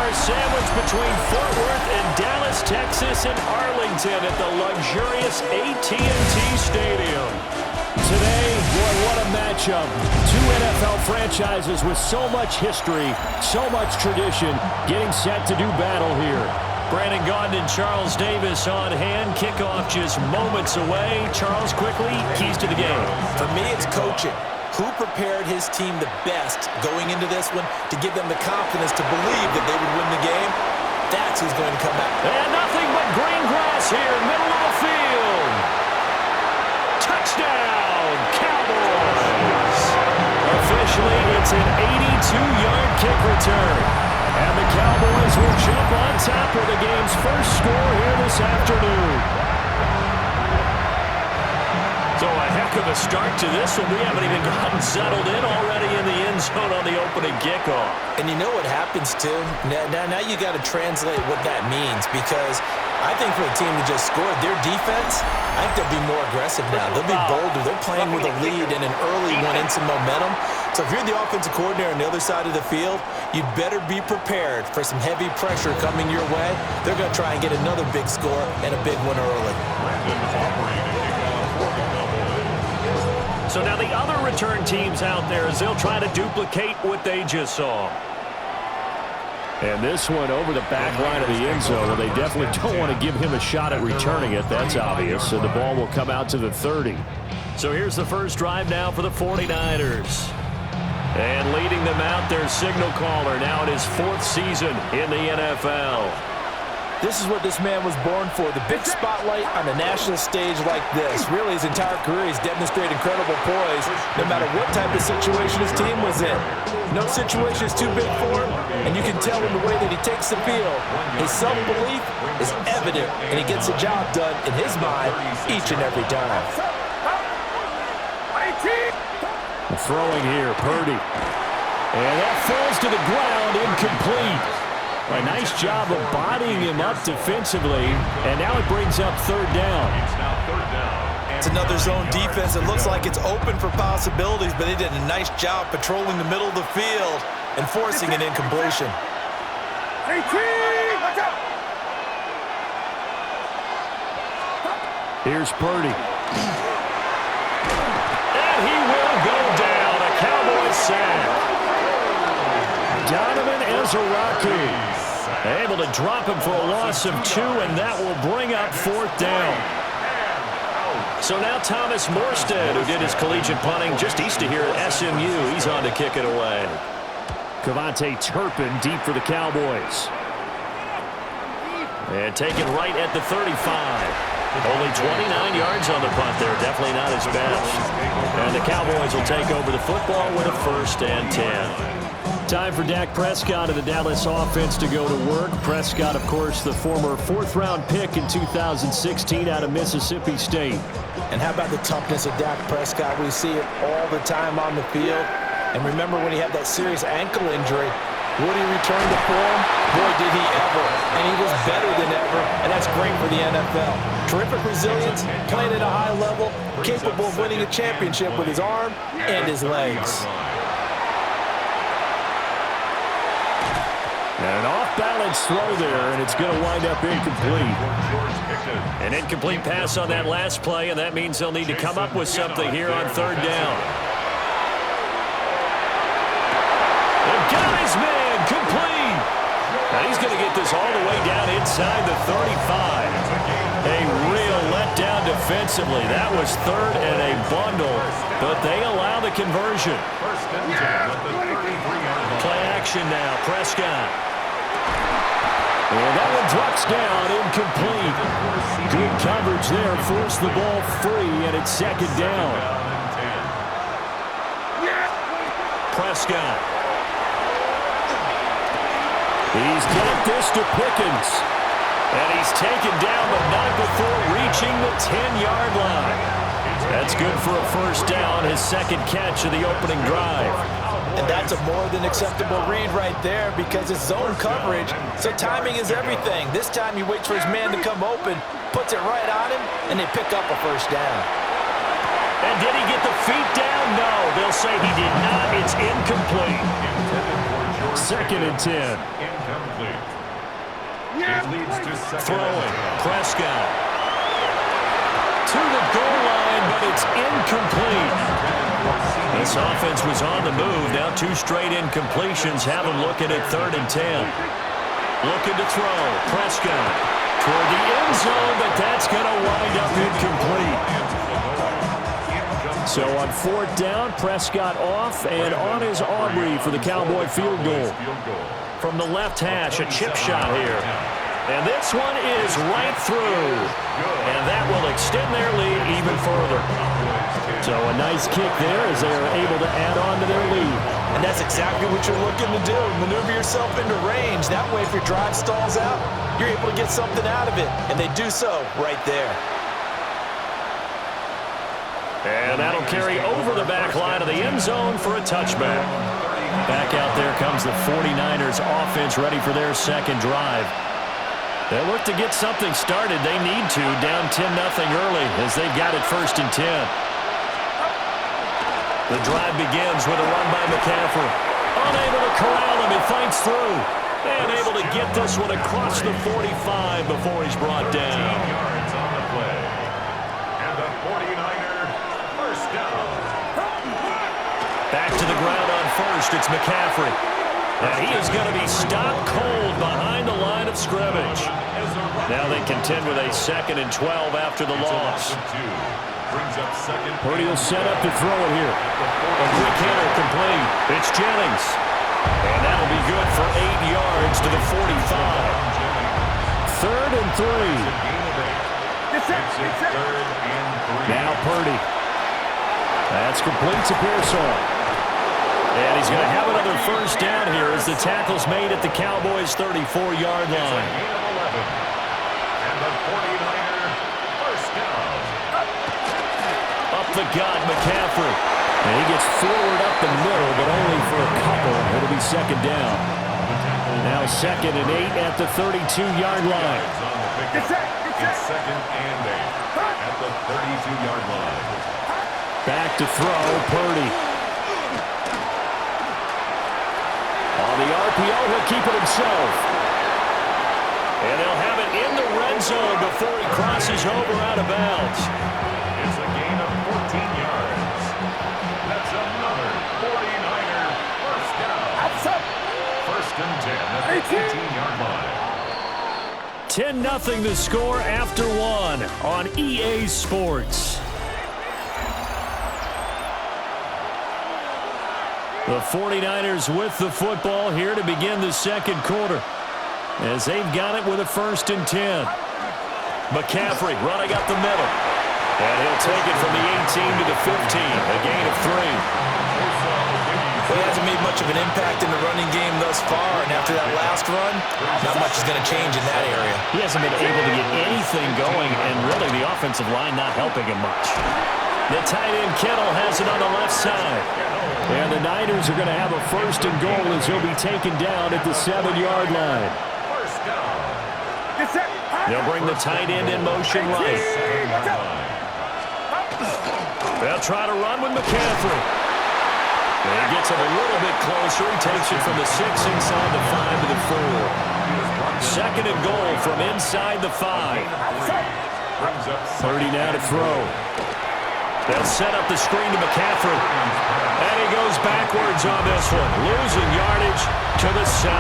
2-hour sandwich between Fort Worth and Dallas, Texas, and Arlington at the luxurious AT&T Stadium. Today, boy, what a matchup. Two NFL franchises with so much history, so much tradition, getting set to do battle here. Brandon Gaudin and Charles Davis on hand. Kickoff just moments away. Charles, quickly, keys to the game. For me, it's coaching. Who prepared his team the best going into this one to give them the confidence to believe that they would win the game? That's who's going to come out. And nothing but green grass here, middle of the field. Touchdown, Cowboys. Officially, it's an 82-yard kick return. And the Cowboys will jump on top of the game's first score here this afternoon. So a heck of a start to this one. We haven't even gotten settled in already in the end zone on the opening kickoff. And you know what happens, too? Now you got to translate what that means, because I think for a team that just scored, their defense, I think they'll be more aggressive now. They'll be bolder. They're playing with a lead and an early one and some momentum. So if you're the offensive coordinator on the other side of the field, you better be prepared for some heavy pressure coming your way. They're going to try and get another big score and a big one early. So now the other return teams out there, as they'll try to duplicate what they just saw. And this one over the back line of the end zone. Well, they definitely don't want to give him a shot at returning it. That's obvious. So the ball will come out to the 30. So here's the first drive now for the 49ers. And leading them out, their signal caller now in his fourth season in the NFL. This is what this man was born for, the big spotlight on a national stage like this. Really, his entire career, he's demonstrated incredible poise, no matter what type of situation his team was in. No situation is too big for him, and you can tell in the way that he takes the field. His self-belief is evident, and he gets the job done in his mind each and every time. Throwing here, Purdy. And that falls to the ground, incomplete. A nice job of bodying him up defensively, and now it brings up third down. It's another zone defense. It looks like it's open for possibilities, but they did a nice job patrolling the middle of the field and forcing an incompletion. Here's Purdy. And he will go down. A Cowboys sack. Donovan Ezeraki able to drop him for a loss of 2, and that will bring up fourth down. So now Thomas Morstead, who did his collegiate punting just east of here at SMU, he's on to kick it away. Kevontae Turpin deep for the Cowboys. And taken right at the 35. Only 29 yards on the punt there. Definitely not his best. And the Cowboys will take over the football with a 1st and 10. Time for Dak Prescott of the Dallas offense to go to work. Prescott, of course, the former 4th-round pick in 2016 out of Mississippi State. And how about the toughness of Dak Prescott? We see it all the time on the field. And remember when he had that serious ankle injury, would he return to form? Boy, did he ever. And he was better than ever, and that's great for the NFL. Terrific resilience, playing at a high level, capable of winning a championship with his arm and his legs. And an off-balance throw there, and it's going to wind up incomplete. An incomplete pass on that last play, and that means they'll need to come up with something here on third down. And got his man, complete. Now he's going to get this all the way down inside the 35. A real letdown defensively. That was third and a bundle, but they allow the conversion. Play action now, Prescott. And that one drops down, incomplete. Good coverage there, forced the ball free, and it's second down. Prescott. He's got this to Pickens. And he's taken down, but not before reaching the 10-yard line. That's good for a 1st down, his 2nd catch of the opening drive. And that's a more than acceptable read right there, because it's zone coverage, so timing is everything. This time he waits for his man to come open, puts it right on him, and they pick up a 1st down. And did he get the feet down? No, they'll say he did not. It's incomplete. 2nd and 10. Incomplete. It leads to second. Throwing. Prescott. To the goal line, but it's incomplete. This offense was on the move. Now 2 straight incompletions have them looking at 3rd and 10. Looking to throw. Prescott toward the end zone, but that's going to wind up incomplete. So on 4th down, Prescott off, and on is Aubrey for the Cowboy field goal. From the left hash, a chip shot here. And this one is right through. And that will extend their lead even further. So a nice kick there as they are able to add on to their lead. And that's exactly what you're looking to do. Maneuver yourself into range. That way, if your drive stalls out, you're able to get something out of it. And they do so right there. And that'll carry over the back line of the end zone for a touchback. Back out there comes the 49ers offense ready for their second drive. They look to get something started. They need to, down 10-0 early as they've got it 1st and 10. The drive begins with a run by McCaffrey. Unable to corral him. He fights through. And able to get this one across the 45 before he's brought down. 15 yards on the play. And the 49er first down. Back to the ground on 1st. It's McCaffrey. And he is going to be stopped cold behind the line of scrimmage. Now they contend with a 2nd and 12 after the loss. Purdy will set up to throw it here. A quick hitter complete. It's Jennings. And that'll be good for 8 yards to the 45. 3rd and 3. Now Purdy. That's complete to Pearson. And he's going to have another first down here as the tackle's made at the Cowboys' 34-yard line. And the 49er first down. Up the gut, McCaffrey. And he gets forward up the middle, but only for a couple. It'll be 2nd down. Now 2nd and 8 at the 32-yard line. It's 2nd and 8 at the 32-yard line. Back to throw, Purdy. On the RPO, he'll keep it himself. And they'll have it in the red zone before he crosses over out of bounds. It's a gain of 14 yards. That's another 49er first down. 1st and 10 at the 18-yard line. 10-0 the score after 1 on EA Sports. The 49ers with the football here to begin the 2nd quarter as they've got it with a 1st and 10. McCaffrey running up the middle. And he'll take it from the 18 to the 15, a gain of 3. He hasn't made much of an impact in the running game thus far, and after that last run, not much is going to change in that area. He hasn't been able to get anything going, and really the offensive line not helping him much. The tight end Kittle has it on the left side. And the Niners are going to have a 1st and goal as he'll be taken down at the 7-yard line. They'll bring the tight end in motion right. They'll try to run with McCaffrey. And he gets it a little bit closer. He takes it from the 6 inside the 5 to the 4. 2nd and goal from inside the 5. 30 now to throw. They'll set up the screen to McCaffrey. And he goes backwards on this one, losing yardage to the 7.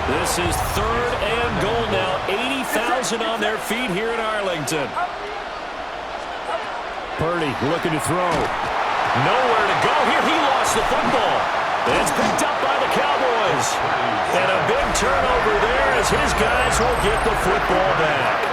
This is 3rd and goal now. 80,000 on their feet here in Arlington. Purdy looking to throw. Nowhere to go here. He lost the football. It's picked up by the Cowboys. And a big turnover there as his guys will get the football back.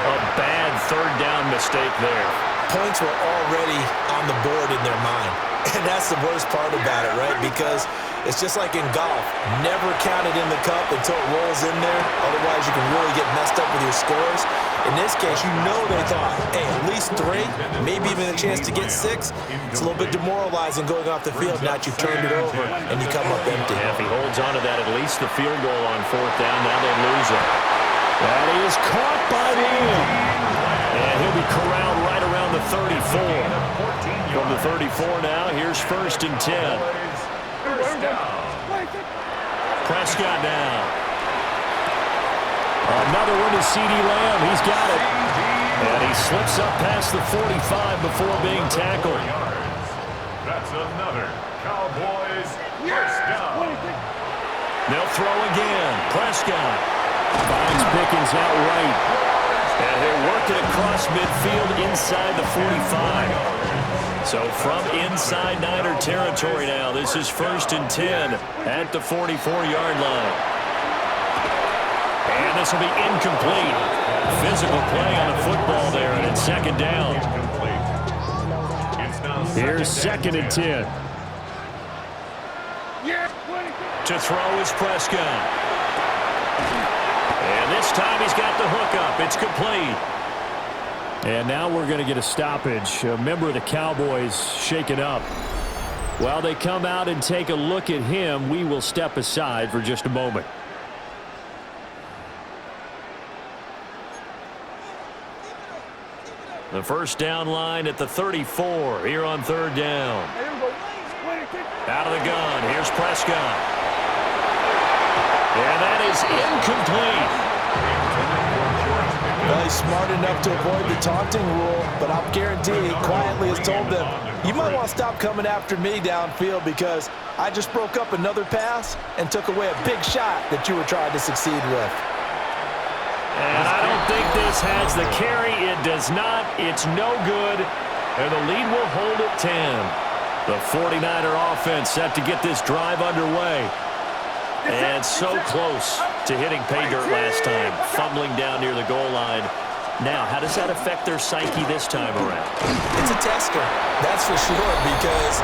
A bad 3rd down mistake there. Points were already on the board in their mind. And that's the worst part about it, right? Because it's just like in golf. Never count it in the cup until it rolls in there. Otherwise, you can really get messed up with your scores. In this case, you know they thought, hey, at least 3, maybe even a chance to get 6. It's a little bit demoralizing going off the field. Now that you've turned it over and you come up empty. Yeah, if he holds on to that, at least the field goal on 4th down, now they lose it. That is caught by Liam. And he'll be corralled right around the 34. From the 34 now, here's 1st and 10. Prescott now. Another one to C.D. Lamb. He's got it. And he slips up past the 45 before being tackled. That's another Cowboys first down. They'll throw again. Prescott finds Pickens out right. And he'll work it across midfield inside the 45. So from inside Niner territory now, this is 1st and 10 at the 44-yard line. And this will be incomplete. Physical play on the football there, and it's 2nd down. Here's 2nd and 10. To throw is Prescott. And this time he's got the hook up. It's complete. And now we're going to get a stoppage. A member of the Cowboys shaken up. While they come out and take a look at him, we will step aside for just a moment. The first down line at the 34 here on 3rd down. Out of the gun. Here's Prescott. And that is incomplete. Well, he's smart enough to avoid the taunting rule, but I'll guarantee he quietly has told them, you might want to stop coming after me downfield because I just broke up another pass and took away a big shot that you were trying to succeed with. And I don't think this has the carry. It does not. It's no good. And the lead will hold at 10. The 49er offense set to get this drive underway. And so close to hitting pay dirt last time, fumbling down near the goal line. Now, how does that affect their psyche this time around? It's a tester, that's for sure, because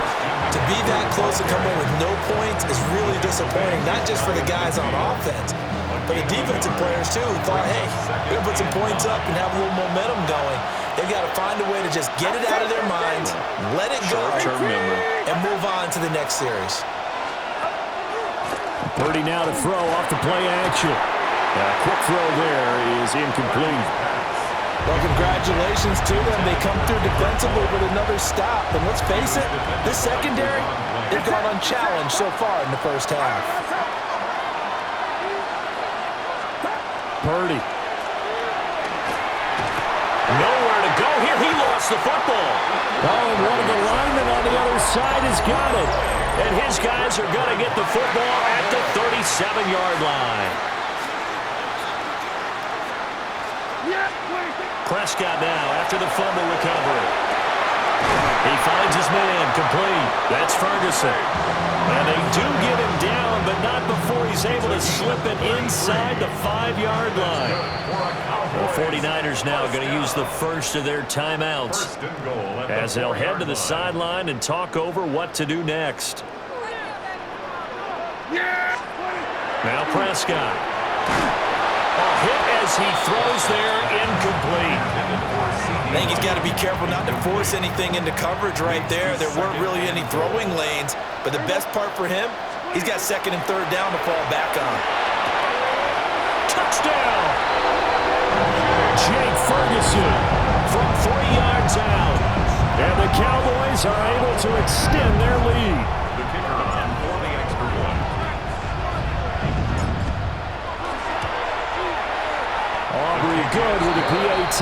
to be that close and come away with no points is really disappointing, not just for the guys on offense, but the defensive players, too, who thought, hey, we're going to put some points up and have a little momentum going. They've got to find a way to just get it out of their minds, let it go, Short-term memory, and move on to the next series. Purdy now to throw off the play action. Quick throw there is incomplete. Well, congratulations to them. They come through defensively with another stop. And let's face it, this secondary, they've gone unchallenged so far in the first half. Purdy. Nowhere to go here. He lost the football. Oh, and one of the linemen on the other side has got it. And his guys are going to get the football at the 37-yard line. Prescott now after the fumble recovery. He finds his man complete. That's Ferguson. And they do get him down, but not before he's able to slip it inside the 5-yard line. The 49ers now going to use the first of their timeouts as they'll head to the sideline and talk over what to do next. Now Prescott. A hit as he throws there, incomplete. I think he's got to be careful not to force anything into coverage right there. There weren't really any throwing lanes, but the best part for him, he's got 2nd and 3rd down to fall back on. Touchdown! Jake Ferguson from 3 yards out. And the Cowboys are able to extend their lead. The kicker on for the extra point. Aubrey good with the PAT.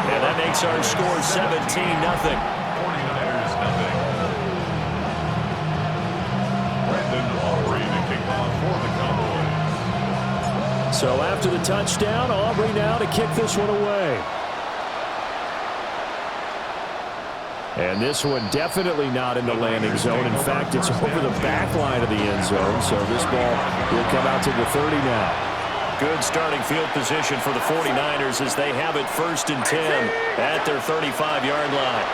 And that makes our score 17-0. 49ers nothing. Brandon Aubrey to kick off for the Cowboys. So after the touchdown, Aubrey now to kick this one away. And this one definitely not in the landing zone. In fact, it's over the back line of the end zone. So this ball will come out to the 30 now. Good starting field position for the 49ers as they have it 1st and 10 at their 35-yard line.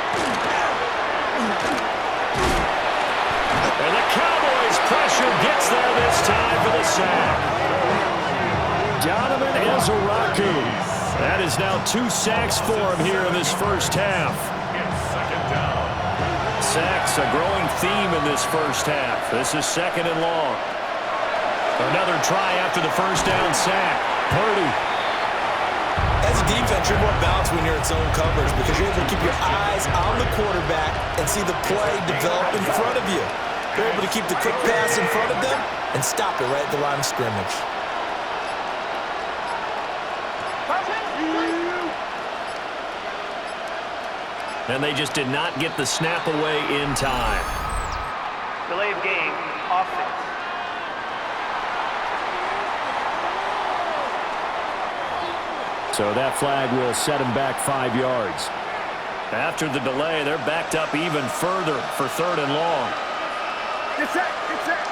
And the Cowboys pressure gets there this time for the sack. Donovan Ezeraku. That is now 2 sacks for him here in this first half. Sacks, a growing theme in this first half. This is 2nd and long. Another try after the first down sack. Purdy. As a defense, you're more balanced when you're in zone coverage because you're able to keep your eyes on the quarterback and see the play develop in front of you. They're able to keep the quick pass in front of them and stop it right at the line of scrimmage. And they just did not get the snap away in time. Delay of game, offense. So that flag will set him back 5 yards. After the delay, they're backed up even further for 3rd and long. Get set, get set.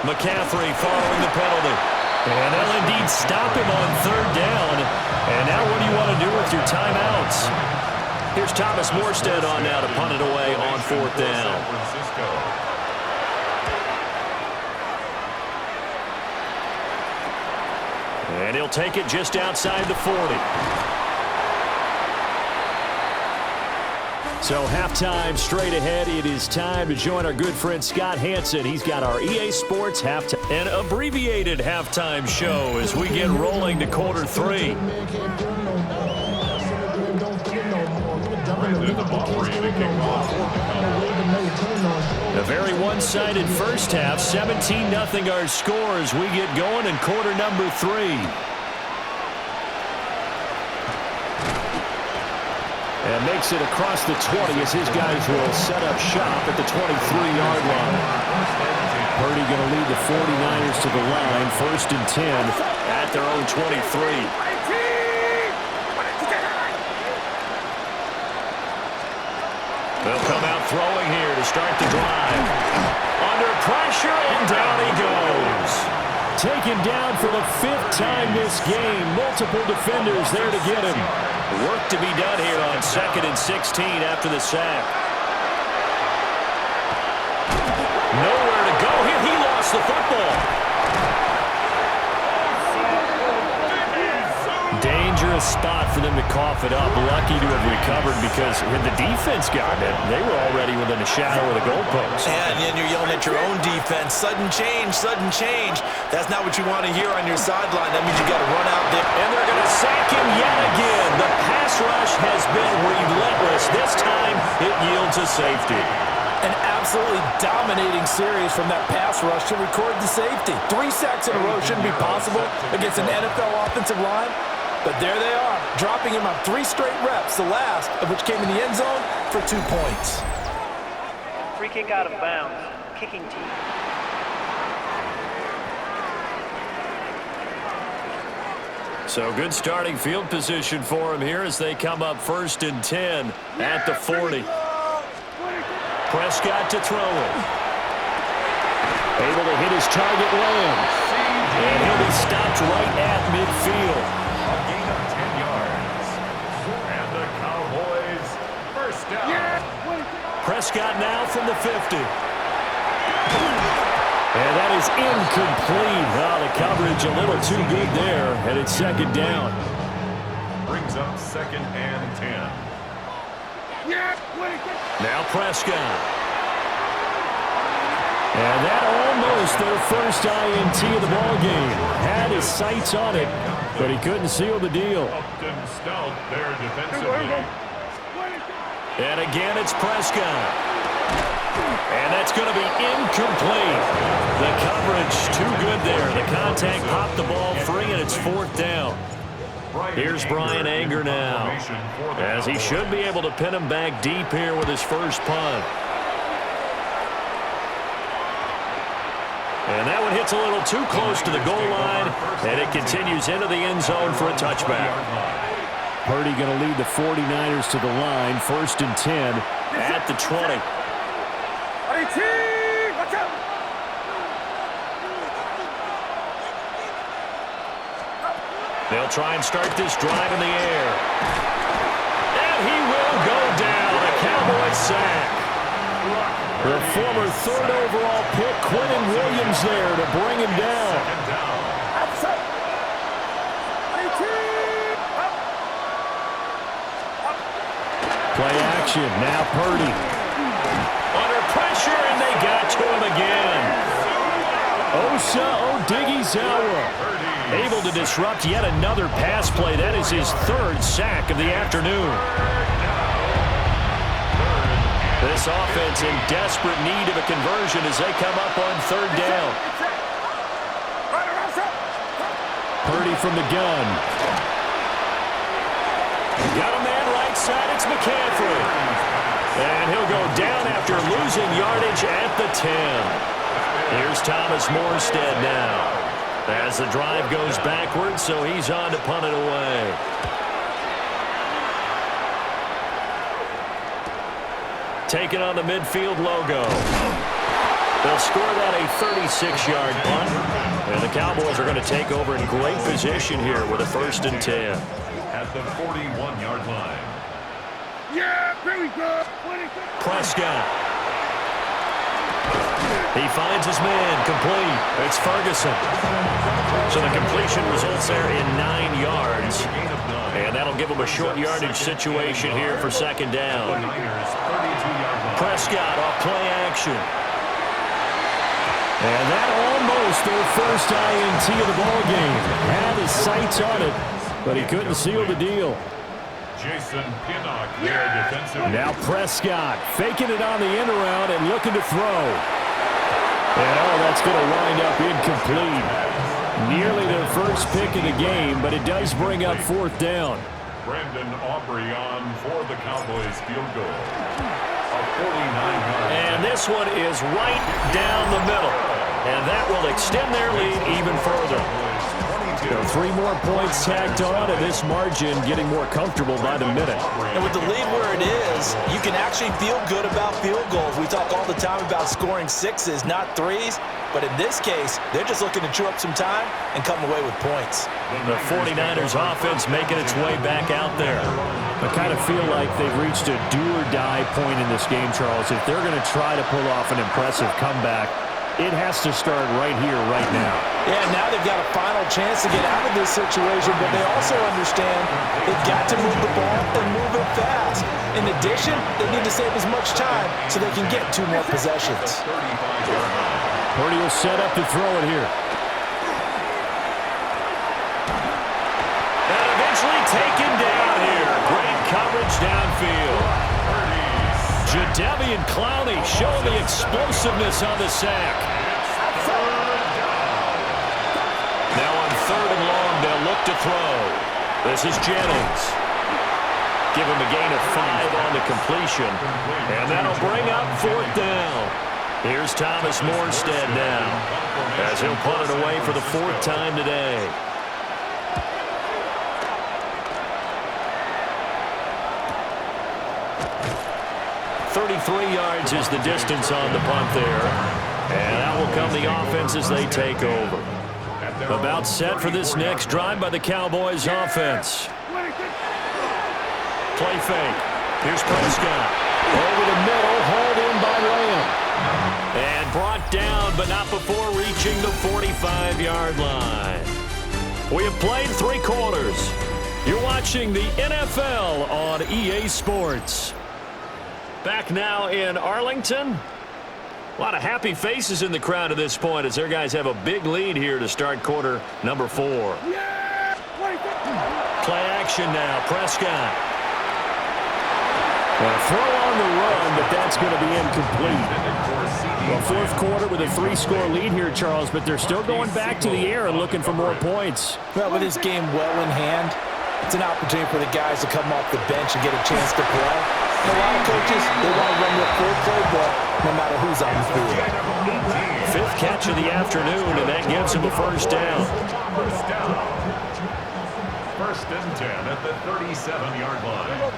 McCaffrey following the penalty. And they'll indeed stop him on 3rd down. And now what do you want to do with your timeouts? Here's Thomas Morstead on now to punt it away on 4th down. And he'll take it just outside the 40. So halftime straight ahead. It is time to join our good friend Scott Hansen. He's got our EA Sports halftime, an abbreviated halftime show as we get rolling to quarter 3. A very one-sided first half, 17-0 our score as we get going in quarter number 3. And makes it across the 20 as his guys will set up shop at the 23-yard line. Purdy going to lead the 49ers to the line, 1st and 10 at their own 23. They'll come out throwing here to start the drive. Under pressure, and down he goes. Taken down for the 5th time this game. Multiple defenders there to get him. Work to be done here on 2nd and 16 after the sack. Nowhere to go here. He lost the football. Dangerous spot for them to cough it up. Lucky to have recovered because had the defense gotten it, they were already within a shadow of the goalpost. And then you're yelling at your own defense. Sudden change, sudden change. That's not what you want to hear on your sideline. That means you got to run out there. And they're going to sack him yet again. The pass rush has been relentless. This time it yields a safety. An absolutely dominating series from that pass rush to record the safety. 3 sacks in a row shouldn't be possible against an NFL offensive line. But there they are, dropping him on 3 straight reps, the last of which came in the end zone for 2 points. Free kick out of bounds. Kicking team. So good starting field position for him here as they come up 1st and 10 at the 40. Prescott to throw it. Able to hit his target Lamb. And he'll be stopped right at midfield. A gain of 10 yards. And the Cowboys first down. Prescott now from the 50. And that is incomplete. Oh, the coverage a little too good there. And it's 2nd down. Brings up 2nd and 10. Now Prescott. And that almost their first INT of the ballgame. Had his sights on it, but he couldn't seal the deal. Upton stout there defensively. And again, it's Prescott. And that's going to be incomplete. The coverage too good there. The contact popped the ball free, and it's 4th down. Here's Brian Anger now, as he should be able to pin him back deep here with his first punt. And that one hits a little too close to the goal line, and it continues into the end zone for a touchback. Purdy going to lead the 49ers to the line, 1st and 10 at the 20. They'll try and start this drive in the air. And he will go down. A Cowboys sack. The former 3rd overall pick, Quentin Williams, there to bring him down. Play action. Now Purdy. Under pressure, and they got to him again. Osa Odighizuwa able to disrupt yet another pass play. That is his third sack of the afternoon. This offense in desperate need of a conversion as they come up on third down. Purdy from the gun. Got a man right side. It's McCaffrey. And he'll go down after losing yardage at the 10. Here's Thomas Morstead now. As the drive goes backwards, so he's on to punt it away. Taking on the midfield logo. They'll score that a 36-yard punt. And the Cowboys are going to take over in great position here with a 1st and 10. At the 41-yard line. Yeah, very good. Prescott. He finds his man, complete. It's Ferguson. So the completion results there in 9 yards. And that'll give him a short yardage situation here for 2nd down. Prescott off play action. And that almost their first INT of the ballgame. Had his sights on it, but he couldn't seal the deal. Jason Pinnock there defensively. Now Prescott faking it on the end around and looking to throw. And that's going to wind up incomplete. Nearly their first pick of the game, but it does bring up 4th down. Brandon Aubrey on for the Cowboys field goal. A 49-yard. And this one is right down the middle. And that will extend their lead even further. 3 more points tacked on, and this margin getting more comfortable by the minute. And with the lead where it is, you can actually feel good about field goals. We talk all the time about scoring 6s, not 3s. But in this case, they're just looking to chew up some time and come away with points. The 49ers offense making its way back out there. I kind of feel like they've reached a do-or-die point in this game, Charles. If they're going to try to pull off an impressive comeback, it has to start right here, right now. Yeah, now they've got a final chance to get out of this situation, but they also understand they've got to move the ball and move it fast. In addition, they need to save as much time so they can get 2 more possessions. Purdy will set up to throw it here. And eventually taken down here. Great coverage downfield. Jadeveon Clowney showing the explosiveness on the sack. Now on 3rd and long, they'll look to throw. This is Jennings. Give him a gain of 5 on the completion. And that'll bring up 4th down. Here's Thomas Morstead now, as he'll punt it away for the 4th time today. .33 yards is the distance on the punt there. And out will come the offense as they take over. About set for this next drive by the Cowboys offense. Play fake. Here's Prescott. Over the middle, hauled in by Lamb. And brought down, but not before reaching the 45-yard line. We have played 3 quarters. You're watching the NFL on EA Sports. Back now in Arlington. A lot of happy faces in the crowd at this point as their guys have a big lead here to start quarter number 4. Play action now. Prescott. Well, throw on the run, but that's going to be incomplete. Well, 4th quarter with a 3-score lead here, Charles, but they're still going back to the air and looking for more points. Well, with this game well in hand, it's an opportunity for the guys to come off the bench and get a chance to play. And a lot of coaches, they want to run their full playbook no matter who's on the field. 5th catch of the afternoon, and that gives him a 1st down. 1st and 10 at the 37-yard line.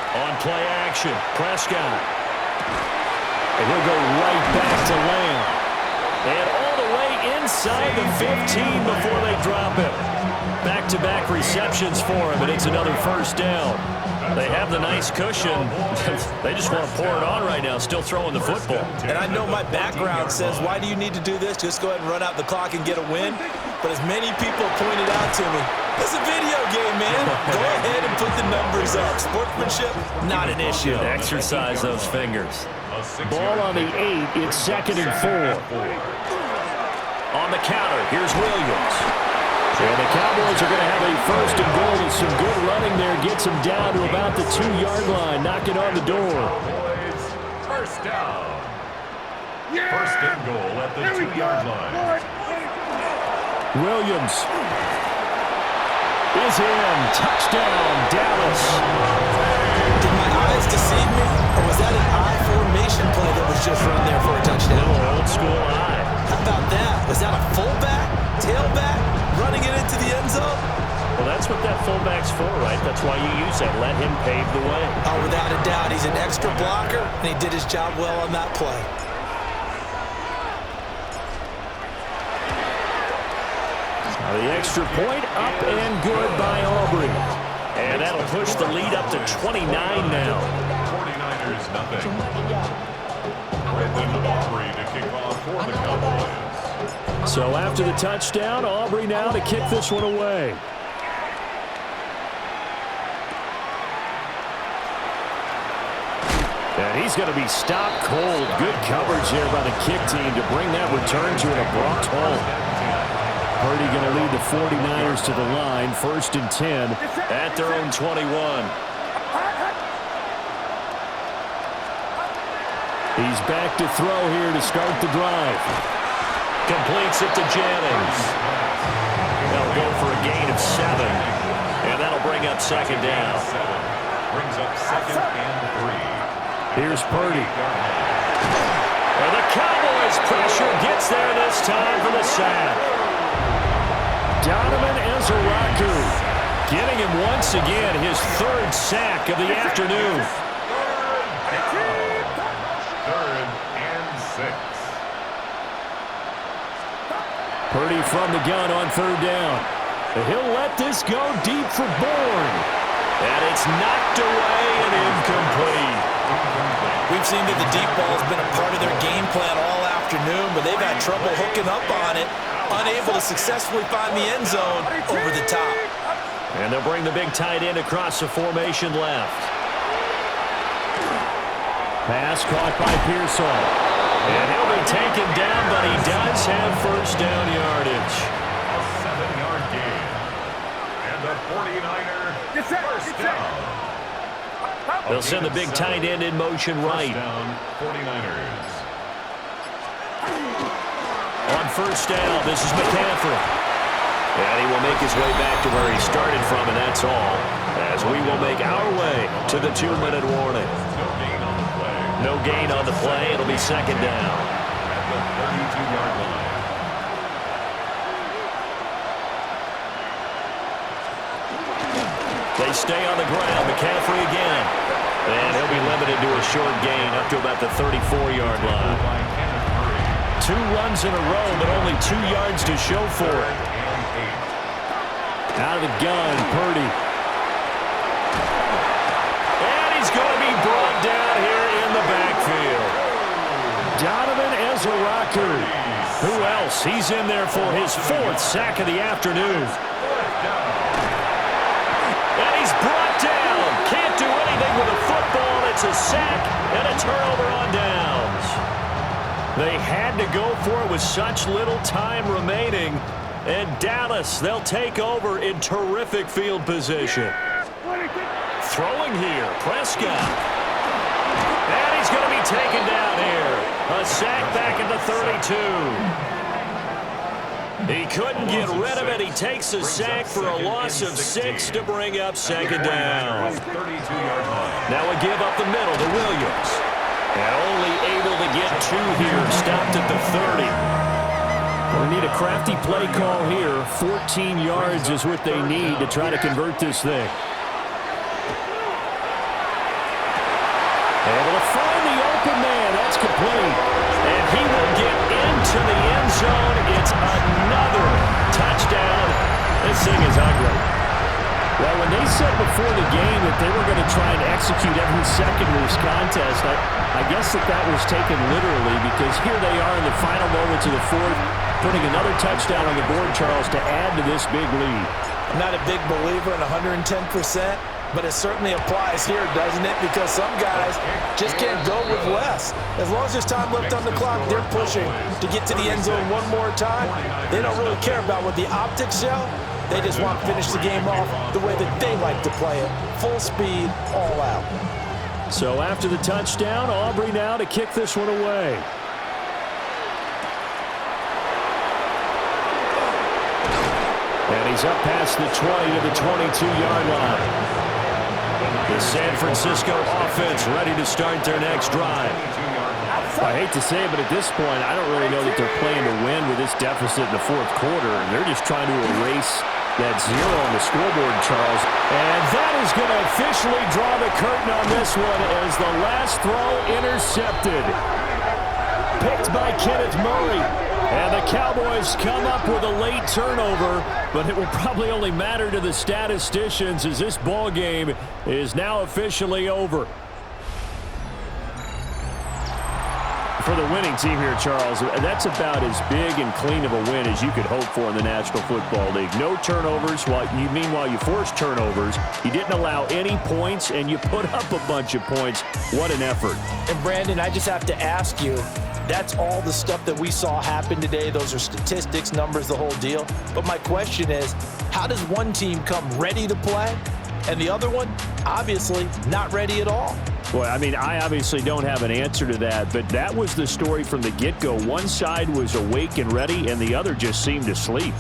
On play action, Prescott. And he'll go right back to Lamb. And all the way inside the 15 before they drop him. Back-to-back receptions for him, and it's another 1st down. They have the nice cushion. They just want to pour it on right now, still throwing the football. And I know my background says, why do you need to do this? Just go ahead and run out the clock and get a win. But as many people pointed out to me, it's a video game, man. Go ahead and put the numbers up. Sportsmanship, not an issue. Exercise those fingers. Ball on the 8. It's 2nd and 4. On the counter, here's Williams. And the Cowboys are going to have a first and goal with some good running there. Gets them down to about the 2-yard line, knocking on the door. Cowboys, first down. First and goal at the 2-yard line. Williams is in. Touchdown, Dallas. Did my eyes deceive me, or was that an I formation play that was just run there for a touchdown? Little old school eye. How about that? Was that a fullback, tailback, running it into the end zone? Well, that's what that fullback's for, right? That's why you use that. Let him pave the way. Oh, without a doubt, he's an extra blocker, and he did his job well on that play. The extra point up and good by Aubrey. And that'll push the lead up to 29 now. 49ers nothing. Brandon Aubrey to kick off for the Cowboys. So after the touchdown, Aubrey now to kick this one away. And he's going to be stopped cold. Good coverage there by the kick team to bring that return to an abrupt halt. Purdy going to lead the 49ers to the line, 1st and 10 at their own 21. He's back to throw here to start the drive. Completes it to Jennings. They'll go for a gain of 7. And that'll bring up second down. Brings up second and 3. Here's Purdy. And the Cowboys pressure gets there this time for the sack. Donovan Ezra getting him once again his 3rd sack of the afternoon. 3rd and 6. Purdy from the gun on 3rd down. He'll let this go deep for Bourne. And it's knocked away and incomplete. We've seen that the deep ball has been a part of their game plan all afternoon, but they've had trouble hooking up on it. Unable to successfully find the end zone over the top. And they'll bring the big tight end across the formation left. Pass caught by Pearsall. And he'll be taken down, but he does have first down yardage. A 7-yard gain. And the 49er first down. They'll send the big tight end in motion right. First down, 49ers. On first down, this is McCaffrey. And he will make his way back to where he started from, and that's all. As we will make our way to the 2-minute warning. No gain on the play. No gain on the play. It'll be second down. At the 32-yard line. They stay on the ground. McCaffrey again. And he'll be limited to a short gain up to about the 34-yard line. 2 runs in a row, but only 2 yards to show for it. Out of the gun, Purdy. And he's going to be brought down here in the backfield. Donovan Ezra. Who else? He's in there for his 4th sack of the afternoon. And he's brought down. Can't do anything with a football. It's a sack and a turnover on downs. They had to go for it with such little time remaining. And Dallas, they'll take over in terrific field position. Throwing here, Prescott. And he's going to be taken down here. A sack back at the 32. He couldn't get rid of it. He takes a sack for a loss of 6 to bring up second down. Now a give up the middle to Williams. And only able to get 2 here, stopped at the 30. We need a crafty play call here. 14 yards is what they need to try to convert this thing. Able to find the open man. That's complete. And he will get into the end zone. It's another touchdown. This thing is ugly. Well, when they said before the game that they were going to try and execute every second of this contest, I guess that was taken literally, because here they are in the final moments of the 4th, putting another touchdown on the board, Charles, to add to this big lead. I'm not a big believer in 110%, But it certainly applies here, doesn't it? Because some guys just can't go with less. As long as there's time left on the clock, they're pushing to get to the end zone one more time. They don't really care about what the optics show. They just want to finish the game off the way that they like to play it. Full speed, all out. So after the touchdown, Aubrey now to kick this one away. And he's up past the 20 to the 22-yard line. The San Francisco offense ready to start their next drive. I hate to say it, but at this point, I don't really know that they're playing to win with this deficit in the fourth quarter. They're just trying to erase that zero on the scoreboard, Charles. And that is going to officially draw the curtain on this one as the last throw intercepted. Picked by Kenneth Murray. And the Cowboys come up with a late turnover, but it will probably only matter to the statisticians as this ball game is now officially over. For the winning team here, Charles, that's about as big and clean of a win as you could hope for in the National Football League. No turnovers. Meanwhile, you forced turnovers. You didn't allow any points, and you put up a bunch of points. What an effort. And, Brandon, I just have to ask you, that's all the stuff that we saw happen today. Those are statistics, numbers, the whole deal. But my question is, how does one team come ready to play and the other one, obviously, not ready at all? Boy, I mean, I obviously don't have an answer to that, but that was the story from the get-go. One side was awake and ready, and the other just seemed to sleep.